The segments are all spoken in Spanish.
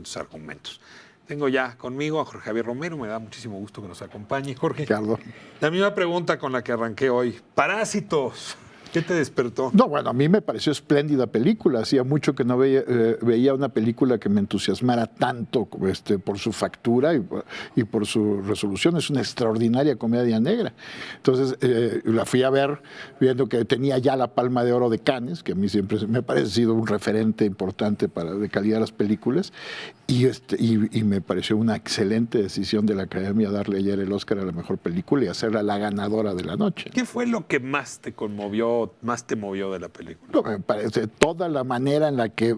sus argumentos. Tengo ya conmigo a Jorge Javier Romero, me da muchísimo gusto que nos acompañe. Jorge, Ricardo. La misma pregunta con la que arranqué hoy. Parásitos, ¿qué te despertó? No, bueno, a mí me pareció espléndida película. Hacía mucho que no veía una película que me entusiasmara tanto por su factura y por su resolución. Es una extraordinaria comedia negra. Entonces, la fui a ver viendo que tenía ya la Palma de Oro de Cannes, que a mí siempre me ha parecido un referente importante de calidad de las películas. Y me pareció una excelente decisión de la Academia darle ayer el Oscar a la mejor película y hacerla la ganadora de la noche. ¿Qué fue lo que más te conmovió, más te movió de la película? No, me parece toda la manera en la que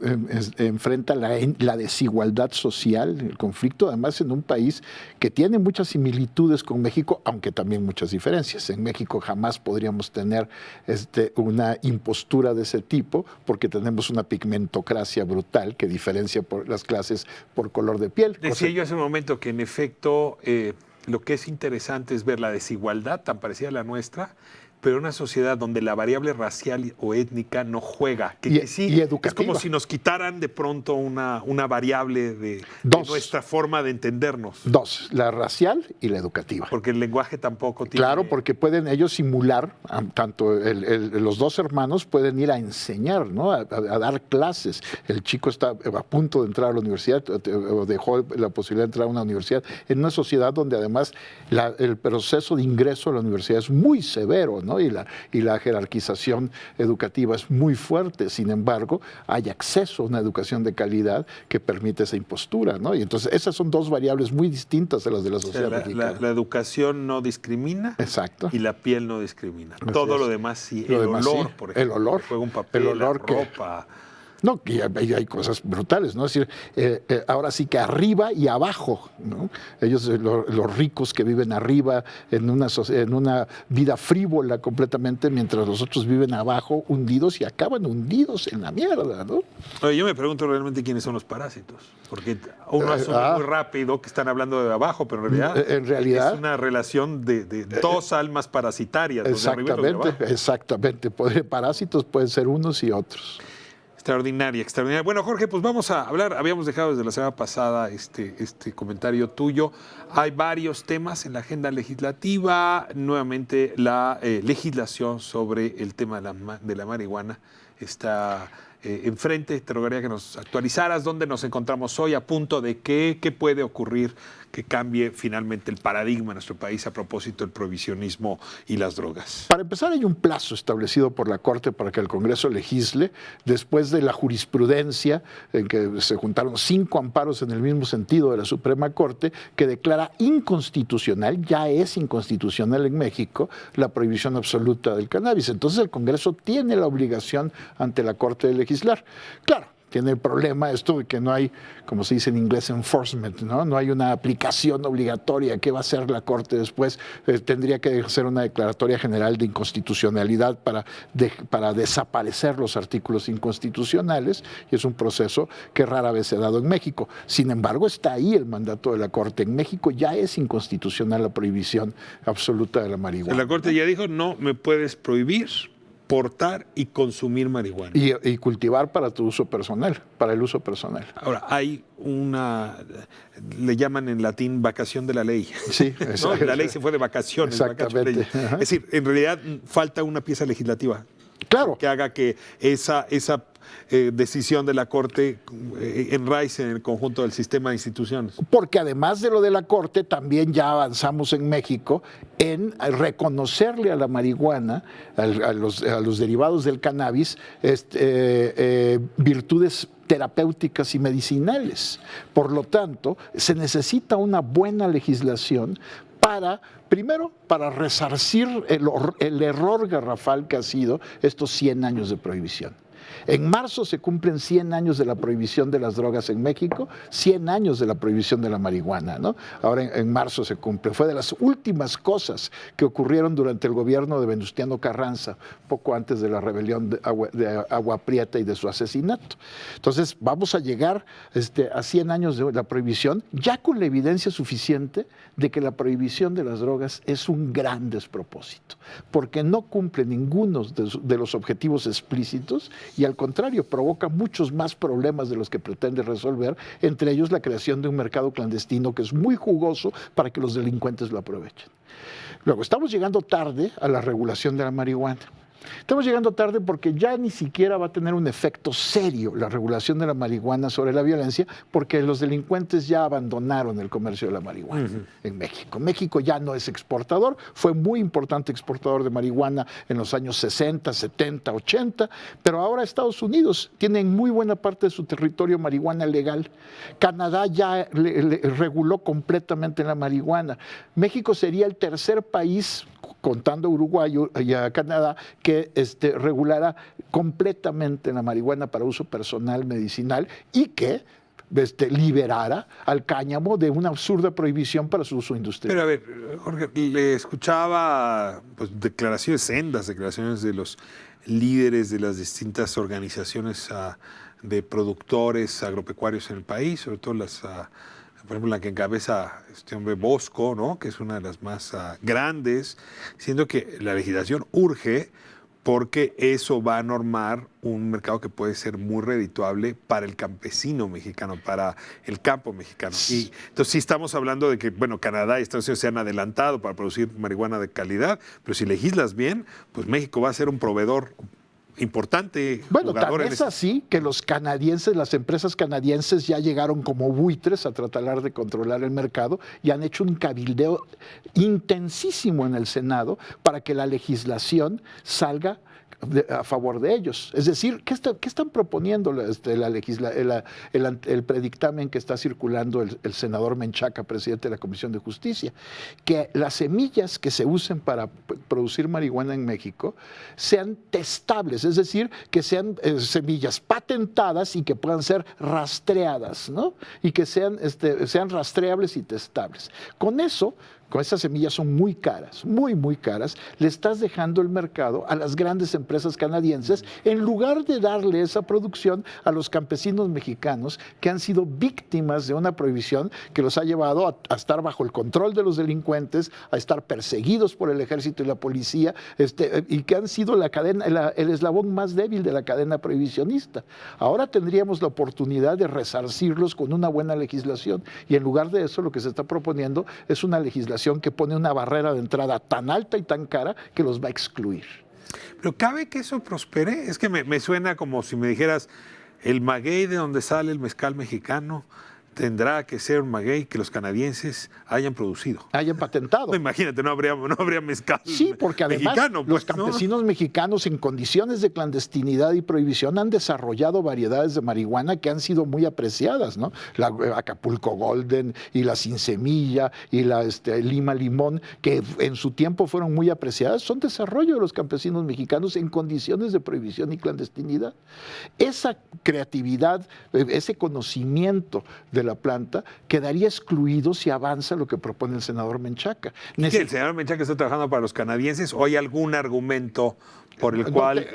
enfrenta la desigualdad social, el conflicto, además en un país que tiene muchas similitudes con México, aunque también muchas diferencias. En México jamás podríamos tener una impostura de ese tipo porque tenemos una pigmentocracia brutal que diferencia por las clases por color de piel. Decía yo hace un momento que en efecto lo que es interesante es ver la desigualdad tan parecida a la nuestra, pero una sociedad donde la variable racial o étnica no juega. Que sí, y educativa. es como si nos quitaran de pronto una variable de nuestra forma de entendernos. Dos, la racial y la educativa. Porque el lenguaje tampoco tiene... Claro, porque pueden ellos simular, tanto los dos hermanos pueden ir a enseñar, ¿no? a dar clases. El chico está a punto de entrar a la universidad, o dejó la posibilidad de entrar a una universidad, en una sociedad donde además el proceso de ingreso a la universidad es muy severo, ¿no? Y la jerarquización educativa es muy fuerte. Sin embargo, hay acceso a una educación de calidad que permite esa impostura, ¿no? Y entonces esas son dos variables muy distintas de las de la sociedad mexicana. La educación no discrimina. Exacto. Y la piel no discrimina. Así Todo es. lo demás sí. Lo el demás, olor, sí. por ejemplo. El olor. Juega un papel, El olor la ropa. No, y hay cosas brutales, ¿no? Es decir, ahora sí que arriba y abajo, ¿no? Ellos, los ricos que viven arriba en una vida frívola completamente, mientras los otros viven abajo hundidos y acaban hundidos en la mierda, ¿no? Oye, yo me pregunto realmente quiénes son los parásitos, porque uno asume muy rápido que están hablando de abajo, pero en realidad es una relación de dos almas parasitarias. Exactamente. Parásitos pueden ser unos y otros. Extraordinaria. Bueno, Jorge, pues vamos a hablar. Habíamos dejado desde la semana pasada este comentario tuyo. Hay varios temas en la agenda legislativa. Nuevamente, la legislación sobre el tema de la marihuana está enfrente. Te rogaría que nos actualizaras dónde nos encontramos hoy, a punto de qué puede ocurrir que cambie finalmente el paradigma en nuestro país a propósito del prohibicionismo y las drogas. Para empezar, hay un plazo establecido por la Corte para que el Congreso legisle, después de la jurisprudencia en que se juntaron 5 amparos en el mismo sentido de la Suprema Corte, que declara inconstitucional, ya es inconstitucional en México, la prohibición absoluta del cannabis. Entonces el Congreso tiene la obligación ante la Corte de legislar. Claro, tiene el problema esto de que no hay, como se dice en inglés, enforcement, ¿no? No hay una aplicación obligatoria. ¿Qué va a hacer la Corte después? Tendría que hacer una declaratoria general de inconstitucionalidad para desaparecer los artículos inconstitucionales, y es un proceso que rara vez se ha dado en México. Sin embargo, está ahí el mandato de la Corte. En México ya es inconstitucional la prohibición absoluta de la marihuana. La Corte ya dijo, no me puedes prohibir portar y consumir marihuana. Y cultivar para tu uso personal, para el uso personal. Ahora, hay le llaman en latín vacación de la ley. Sí, ¿no? La ley se fue de vacaciones. Exactamente. Es decir, en realidad falta una pieza legislativa. Claro. Que haga que esa decisión de la Corte enraice en el conjunto del sistema de instituciones. Porque además de lo de la Corte, también ya avanzamos en México en reconocerle a la marihuana, a los derivados del cannabis, virtudes terapéuticas y medicinales. Por lo tanto, se necesita una buena legislación primero, para resarcir el error garrafal que ha sido estos 100 años de prohibición. En marzo se cumplen 100 años de la prohibición de las drogas en México, 100 años de la prohibición de la marihuana, ¿no? Ahora en marzo se cumple. Fue de las últimas cosas que ocurrieron durante el gobierno de Venustiano Carranza, poco antes de la rebelión de Agua Prieta y de su asesinato. Entonces vamos a llegar a 100 años de la prohibición, ya con la evidencia suficiente de que la prohibición de las drogas es un gran despropósito, porque no cumple ninguno de los objetivos explícitos y al contrario, provoca muchos más problemas de los que pretende resolver, entre ellos la creación de un mercado clandestino que es muy jugoso para que los delincuentes lo aprovechen. Luego, estamos llegando tarde a la regulación de la marihuana. Estamos llegando tarde porque ya ni siquiera va a tener un efecto serio la regulación de la marihuana sobre la violencia, porque los delincuentes ya abandonaron el comercio de la marihuana en México. México ya no es exportador, fue muy importante exportador de marihuana en los años 60, 70, 80, pero ahora Estados Unidos tiene en muy buena parte de su territorio marihuana legal. Canadá ya reguló completamente la marihuana. México sería el tercer país, contando a Uruguay y a Canadá, que regulara completamente la marihuana para uso personal, medicinal, y que liberara al cáñamo de una absurda prohibición para su uso industrial. Pero a ver, Jorge, le escuchaba pues, sendas declaraciones de los líderes de las distintas organizaciones de productores agropecuarios en el país, sobre todo por ejemplo, la que encabeza este hombre Bosco, ¿no? Que es una de las más grandes, siendo que la legislación urge porque eso va a normar un mercado que puede ser muy redituable para el campesino mexicano, para el campo mexicano. Y entonces sí estamos hablando de que, bueno, Canadá y Estados Unidos se han adelantado para producir marihuana de calidad, pero si legislas bien, pues México va a ser un proveedor importante. Bueno, tal es así que los canadienses, las empresas canadienses ya llegaron como buitres a tratar de controlar el mercado y han hecho un cabildeo intensísimo en el Senado para que la legislación salga a favor de ellos. Es decir, ¿qué están proponiendo el predictamen que está circulando el senador Menchaca, presidente de la Comisión de Justicia? Que las semillas que se usen para producir marihuana en México sean testables, es decir, que sean semillas patentadas y que puedan ser rastreadas, ¿no? Y que sean rastreables y testables. Con esas semillas son muy caras, muy, muy caras, le estás dejando el mercado a las grandes empresas canadienses en lugar de darle esa producción a los campesinos mexicanos que han sido víctimas de una prohibición que los ha llevado a estar bajo el control de los delincuentes, a estar perseguidos por el ejército y la policía, y que han sido el eslabón más débil de la cadena prohibicionista. Ahora tendríamos la oportunidad de resarcirlos con una buena legislación y en lugar de eso lo que se está proponiendo es una legislación que pone una barrera de entrada tan alta y tan cara que los va a excluir. Pero ¿cabe que eso prospere? Es que me suena como si me dijeras, el maguey de donde sale el mezcal mexicano tendrá que ser un maguey que los canadienses hayan producido. Hayan patentado. No, imagínate, no habría mezcal sí, porque además mexicano, los campesinos mexicanos en condiciones de clandestinidad y prohibición han desarrollado variedades de marihuana que han sido muy apreciadas, ¿no? La Acapulco Golden y la Sin Semilla y la Lima Limón, que en su tiempo fueron muy apreciadas, son desarrollo de los campesinos mexicanos en condiciones de prohibición y clandestinidad. Esa creatividad, ese conocimiento de la planta quedaría excluido si avanza lo que propone el senador Menchaca. ¿El senador Menchaca está trabajando para los canadienses o hay algún argumento por el cual...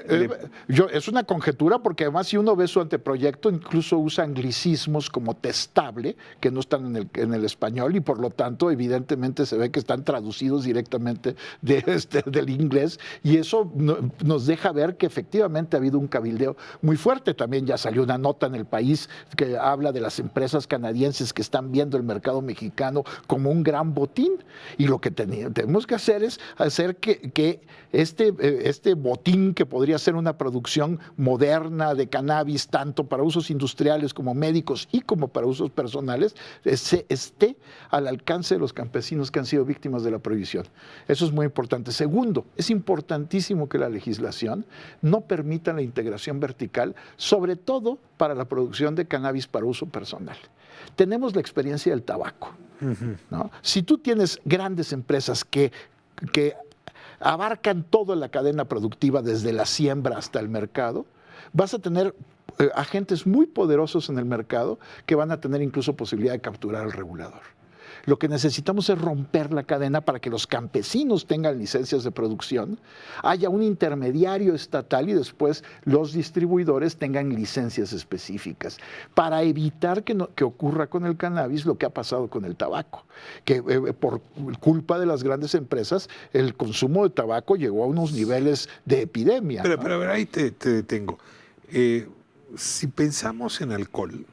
Es una conjetura porque además si uno ve su anteproyecto incluso usa anglicismos como testable que no están en el español y por lo tanto evidentemente se ve que están traducidos directamente del inglés y eso nos deja ver que efectivamente ha habido un cabildeo muy fuerte. También ya salió una nota en El País que habla de las empresas canadienses que están viendo el mercado mexicano como un gran botín y lo que tenemos que hacer es hacer que este botín que podría ser una producción moderna de cannabis, tanto para usos industriales como médicos y como para usos personales, esté al alcance de los campesinos que han sido víctimas de la prohibición. Eso es muy importante. Segundo, es importantísimo que la legislación no permita la integración vertical, sobre todo para la producción de cannabis para uso personal. Tenemos la experiencia del tabaco, ¿no? Si tú tienes grandes empresas que abarcan toda la cadena productiva desde la siembra hasta el mercado, vas a tener agentes muy poderosos en el mercado que van a tener incluso posibilidad de capturar al regulador. Lo que necesitamos es romper la cadena para que los campesinos tengan licencias de producción, haya un intermediario estatal y después los distribuidores tengan licencias específicas para evitar que ocurra con el cannabis lo que ha pasado con el tabaco, que por culpa de las grandes empresas el consumo de tabaco llegó a unos niveles de epidemia. Pero a ver, ahí te detengo. Si pensamos en alcohol,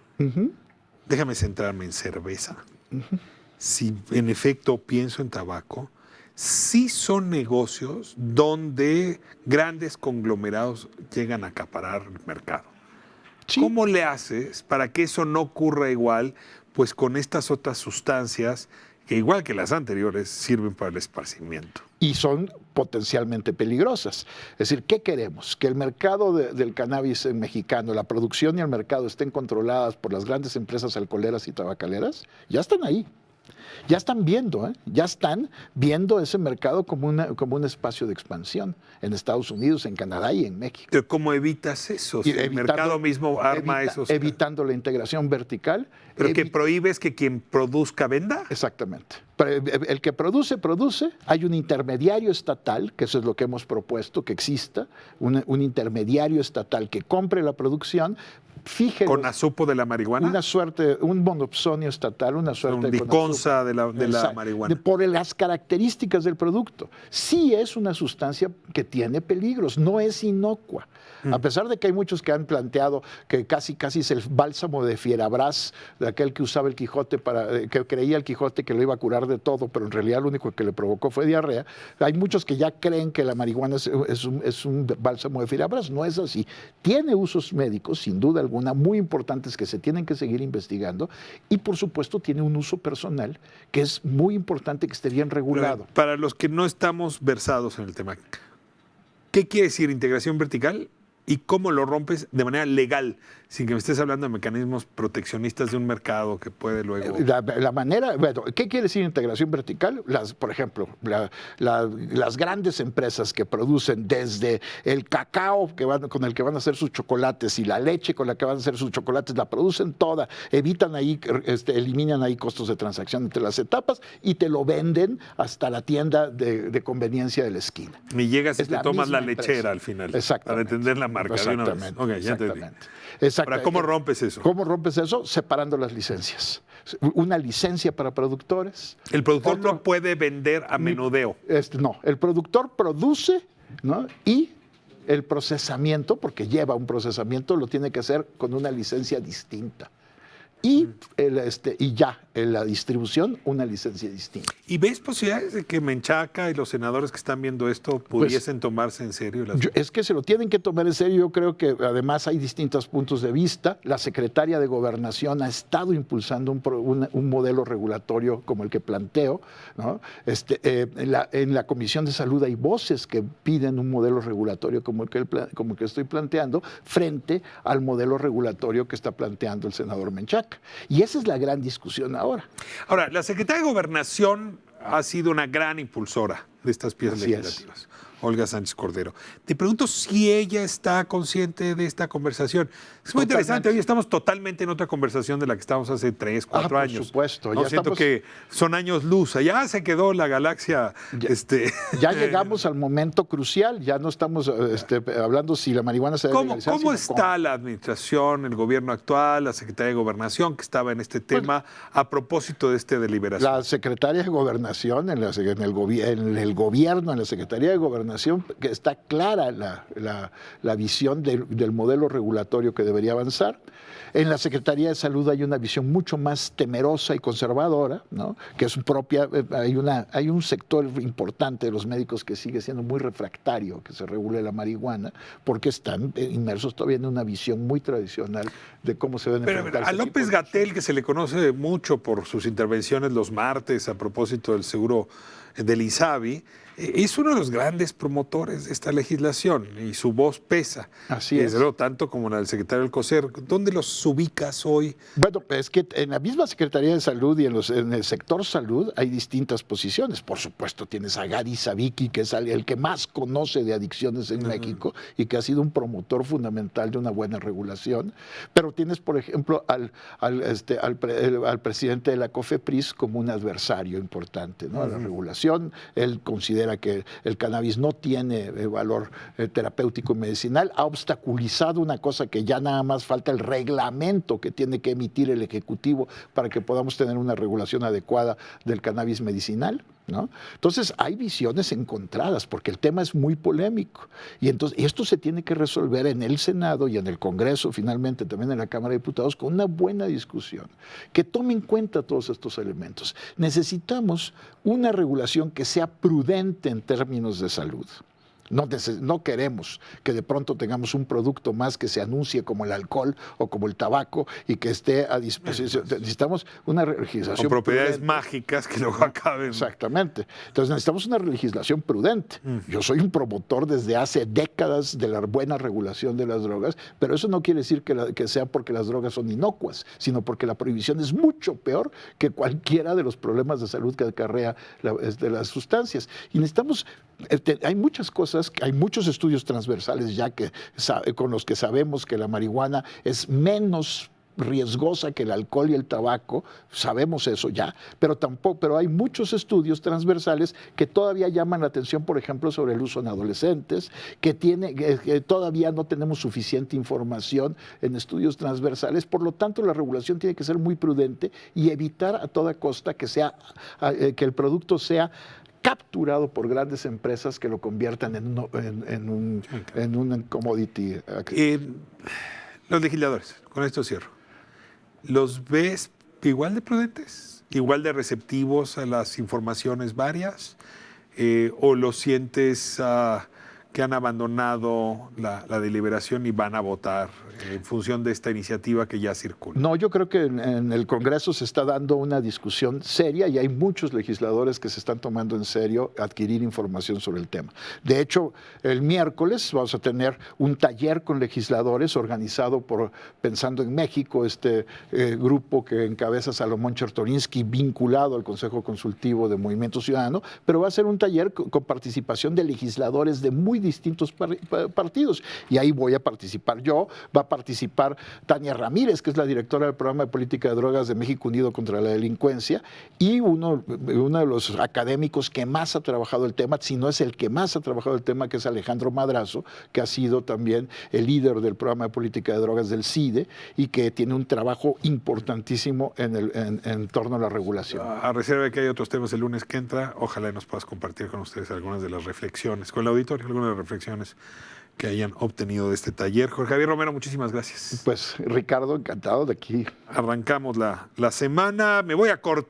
déjame centrarme en cerveza. Si en efecto pienso en tabaco, sí son negocios donde grandes conglomerados llegan a acaparar el mercado. Sí. ¿Cómo le haces para que eso no ocurra igual, pues con estas otras sustancias que igual que las anteriores sirven para el esparcimiento? Y son potencialmente peligrosas. Es decir, ¿qué queremos? Que el mercado del cannabis mexicano, la producción y el mercado estén controladas por las grandes empresas alcoholeras y tabacaleras. Ya están ahí. Ya están viendo, ya están viendo ese mercado como un espacio de expansión en Estados Unidos, en Canadá y en México. Pero ¿cómo evitas eso? Si el mercado mismo arma esos... Evitando la integración vertical. ¿Pero que prohíbes que quien produzca venda? Exactamente. El que produce. Hay un intermediario estatal, que eso es lo que hemos propuesto, que exista, un intermediario estatal que compre la producción, fije... ¿Con azupo de la marihuana? Una suerte, un monopsonio estatal, una suerte... Un diconsa de la marihuana. Por las características del producto. Sí es una sustancia que tiene peligros, no es inocua. A pesar de que hay muchos que han planteado que casi es el bálsamo de Fierabras, de aquel que usaba el Quijote, que creía el Quijote que lo iba a curar de todo, pero en realidad lo único que le provocó fue diarrea. Hay muchos que ya creen que la marihuana es un bálsamo de Fierabras. No es así. Tiene usos médicos, sin duda alguna, muy importantes que se tienen que seguir investigando, y por supuesto tiene un uso personal que es muy importante que esté bien regulado. Pero para los que no estamos versados en el tema, ¿qué quiere decir integración vertical? ¿Y cómo lo rompes de manera legal, sin que me estés hablando de mecanismos proteccionistas de un mercado que puede luego... La manera, bueno, ¿qué quiere decir integración vertical? Por ejemplo, las grandes empresas que producen desde el cacao con el que van a hacer sus chocolates y la leche con la que van a hacer sus chocolates, la producen toda, eliminan ahí costos de transacción entre las etapas y te lo venden hasta la tienda de conveniencia de la esquina. Y llegas y te tomas la lechera al final, para entender la marca. Exactamente. Okay, ya exactamente. Ahora, ¿cómo rompes eso? ¿Cómo rompes eso? Separando las licencias. Una licencia para productores. El productor no puede vender a menudeo. No, el productor produce, ¿no? Y el procesamiento, porque lleva un procesamiento, lo tiene que hacer con una licencia distinta. Y la distribución, una licencia distinta. ¿Y ves posibilidades de que Menchaca y los senadores que están viendo esto pudiesen tomarse en serio? Es que se lo tienen que tomar en serio. Yo creo que además hay distintos puntos de vista. La secretaria de Gobernación ha estado impulsando un modelo regulatorio como el que planteo, ¿no? En la Comisión de Salud hay voces que piden un modelo regulatorio como el que estoy planteando, frente al modelo regulatorio que está planteando el senador Menchaca. Y esa es la gran discusión ahora. Ahora, la Secretaría de Gobernación ha sido una gran impulsora de estas piezas legislativas. Olga Sánchez Cordero. Te pregunto si ella está consciente de esta conversación. Es muy interesante. Hoy estamos totalmente en otra conversación de la que estábamos hace 3, 4 años. Por supuesto. No, siento que son años luz. Ya se quedó la galaxia. Ya llegamos al momento crucial. Ya no estamos hablando si la marihuana se debe legalizar. ¿Cómo está la administración, el gobierno actual, la Secretaría de Gobernación que estaba en este tema a propósito de esta deliberación? La Secretaría de Gobernación, en el gobierno, en la Secretaría de Gobernación, que está clara la visión del modelo regulatorio que debería avanzar. En la Secretaría de Salud hay una visión mucho más temerosa y conservadora, ¿no? Que es propia. Hay un sector importante de los médicos que sigue siendo muy refractario que se regule la marihuana, porque están inmersos todavía en una visión muy tradicional de cómo se deben enfrentar. A López-Gatell, que se le conoce mucho por sus intervenciones los martes a propósito del seguro del INSABI, es uno de los grandes promotores de esta legislación y su voz pesa. Así es. Desde luego, tanto como la del secretario del COSER. ¿Dónde los ubicas hoy? Bueno, es que en la misma Secretaría de Salud y en el sector salud hay distintas posiciones. Por supuesto, tienes a Gadi Sabiki, que es el que más conoce de adicciones en México y que ha sido un promotor fundamental de una buena regulación. Pero tienes, por ejemplo, al presidente de la COFEPRIS como un adversario importante, ¿no? A la regulación. Él considera que el cannabis no tiene valor terapéutico y medicinal, ha obstaculizado una cosa que ya nada más falta el reglamento que tiene que emitir el Ejecutivo para que podamos tener una regulación adecuada del cannabis medicinal. ¿no? Entonces hay visiones encontradas porque el tema es muy polémico y entonces esto se tiene que resolver en el Senado y en el Congreso, finalmente también en la Cámara de Diputados, con una buena discusión que tome en cuenta todos estos elementos. Necesitamos una regulación que sea prudente en términos de salud. No queremos que de pronto tengamos un producto más que se anuncie como el alcohol o como el tabaco y que esté a disposición. Necesitamos una legislación con propiedades prudente. mágicas que luego acaben. Exactamente. Entonces necesitamos una legislación prudente. Yo soy un promotor desde hace décadas de la buena regulación de las drogas, pero eso no quiere decir que sea porque las drogas son inocuas, sino porque la prohibición es mucho peor que cualquiera de los problemas de salud que acarrea las sustancias. Y necesitamos, hay muchas cosas, hay muchos estudios transversales ya con los que sabemos que la marihuana es menos riesgosa que el alcohol y el tabaco, sabemos eso ya, pero hay muchos estudios transversales que todavía llaman la atención, por ejemplo, sobre el uso en adolescentes, que todavía no tenemos suficiente información en estudios transversales, por lo tanto la regulación tiene que ser muy prudente y evitar a toda costa que el producto sea capturado por grandes empresas que lo conviertan en un commodity. Los legisladores, con esto cierro, ¿los ves igual de prudentes, igual de receptivos a las informaciones varias? ¿O los sientes que han abandonado la deliberación y van a votar en función de esta iniciativa que ya circula? No, yo creo que en el Congreso se está dando una discusión seria y hay muchos legisladores que se están tomando en serio adquirir información sobre el tema. De hecho, el miércoles vamos a tener un taller con legisladores organizado por Pensando en México, este grupo que encabeza Salomón Chertorinsky, vinculado al Consejo Consultivo de Movimiento Ciudadano, pero va a ser un taller con participación de legisladores de muy distintos partidos. Y ahí voy a participar yo, va a participar Tania Ramírez, que es la directora del Programa de Política de Drogas de México Unido contra la Delincuencia, y uno de los académicos que más ha trabajado el tema, si no es el que más ha trabajado el tema, que es Alejandro Madrazo, que ha sido también el líder del Programa de Política de Drogas del CIDE y que tiene un trabajo importantísimo en torno a la regulación. A reserva de que hay otros temas el lunes que entra, ojalá nos puedas compartir con ustedes algunas de las reflexiones, con el auditorio, algunas de las reflexiones que hayan obtenido de este taller. Jorge Javier Romero, muchísimas gracias. Pues Ricardo, encantado de aquí. Arrancamos la semana, me voy a corte.